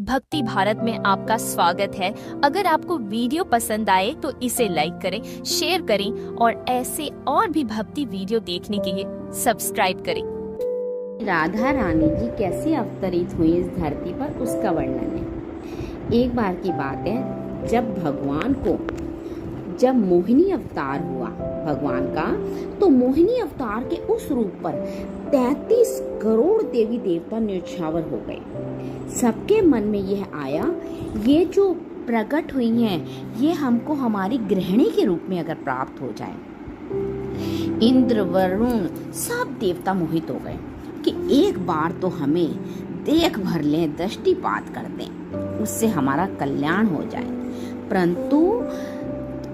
भक्ति भारत में आपका स्वागत है। अगर आपको वीडियो पसंद आए तो इसे लाइक करें, शेयर करें और ऐसे और भी भक्ति वीडियो देखने के लिए सब्सक्राइब करें। राधा रानी जी कैसे अवतरित हुई इस धरती पर, उसका वर्णन है। एक बार की बात है, जब भगवान को मोहिनी अवतार हुआ भगवान का, तो मोहिनी अवतार के उस रूप पर 33 करोड़ देवी देवता न्यौछावर हो गए। सबके मन में यह आया, ये जो प्रकट हुई हैं, ये हमको हमारी गृहिणी के रूप में अगर प्राप्त हो जाए। इंद्र वरुण सब देवता मोहित हो गए कि एक बार तो हमें देख भर लें, दृष्टिपात कर दें, उससे हमारा कल्याण हो जाए। परंतु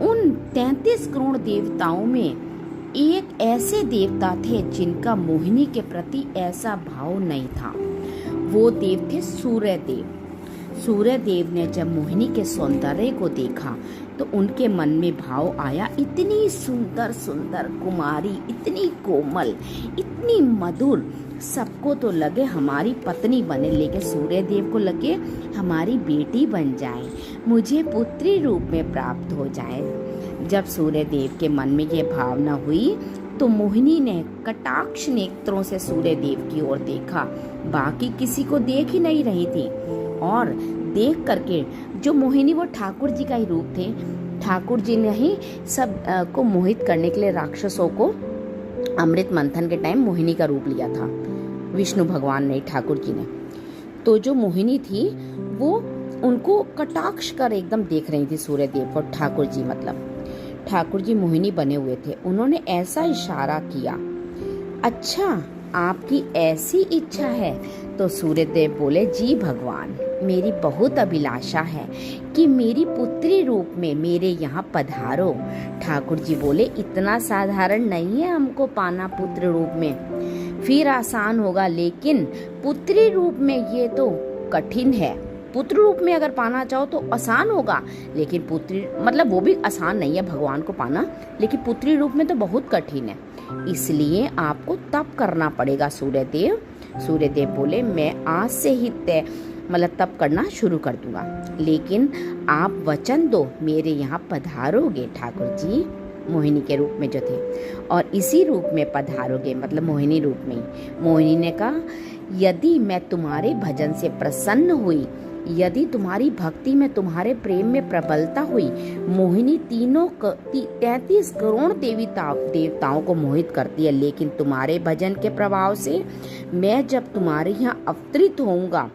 उन 33 करोड़ देवताओं में एक ऐसे देवता थे जिनका मोहिनी के प्रति ऐसा भाव नहीं था। वो देव थे सूर्य देव। सूर्य देव ने जब मोहिनी के सौंदर्य को देखा तो उनके मन में भाव आया, इतनी सुंदर सुंदर कुमारी, इतनी कोमल, इतनी मधुर, सबको तो लगे हमारी पत्नी बने, लेकिन सूर्य देव को लगे हमारी बेटी बन जाए, मुझे पुत्री रूप में प्राप्त हो जाए। जब सूर्य देव के मन में ये भावना हुई तो मोहिनी ने कटाक्ष नेत्रों से सूर्य देव की ओर देखा। बाकी किसी को देख ही नहीं रही थी, और देख करके जो मोहिनी, वो ठाकुर जी का ही रूप थे। ठाकुर जी ने ही सब को मोहित करने के लिए राक्षसों को अमृत मंथन के टाइम मोहिनी का रूप लिया था। विष्णु भगवान ने, ठाकुर जी ने। तो जो मोहिनी थी वो उनको कटाक्ष कर एकदम देख रही थी, सूर्य देव और ठाकुर जी, मतलब ठाकुर जी मोहिनी बने हुए थे। उन्होंने ऐसा इशारा किया, अच्छा आपकी ऐसी इच्छा है? तो सूर्य देव बोले, जी भगवान, मेरी बहुत अभिलाषा है कि मेरी पुत्री रूप में मेरे यहाँ पधारो। ठाकुर जी बोले, इतना साधारण नहीं है हमको पाना पुत्र रूप में, फिर आसान होगा, लेकिन पुत्री रूप में ये तो कठिन है। पुत्र रूप में अगर पाना चाहो तो आसान होगा, लेकिन पुत्री मतलब वो भी आसान नहीं है भगवान को पाना, लेकिन पुत्री रूप में तो बहुत कठिन है, इसलिए आपको तप करना पड़ेगा सूर्य देव। सूर्य देव बोले, मैं आज से ही तप करना शुरू कर दूंगा, लेकिन आप वचन दो मेरे यहाँ पधारोगे ठाकुर जी, मोहिनी के रूप में जो थे, और इसी रूप में पधारोगे, मतलब मोहिनी रूप में। मोहिनी ने कहा, यदि मैं तुम्हारे भजन से प्रसन्न हुई, यदि तुम्हारी भक्ति में, तुम्हारे प्रेम में प्रबलता हुई, मोहिनी 33 करोड़ देवताओं को मोहित करती है, लेकिन तुम्हारे भजन के प्रभाव से मैं जब तुम्हारे यहाँ अवतरित होऊंगा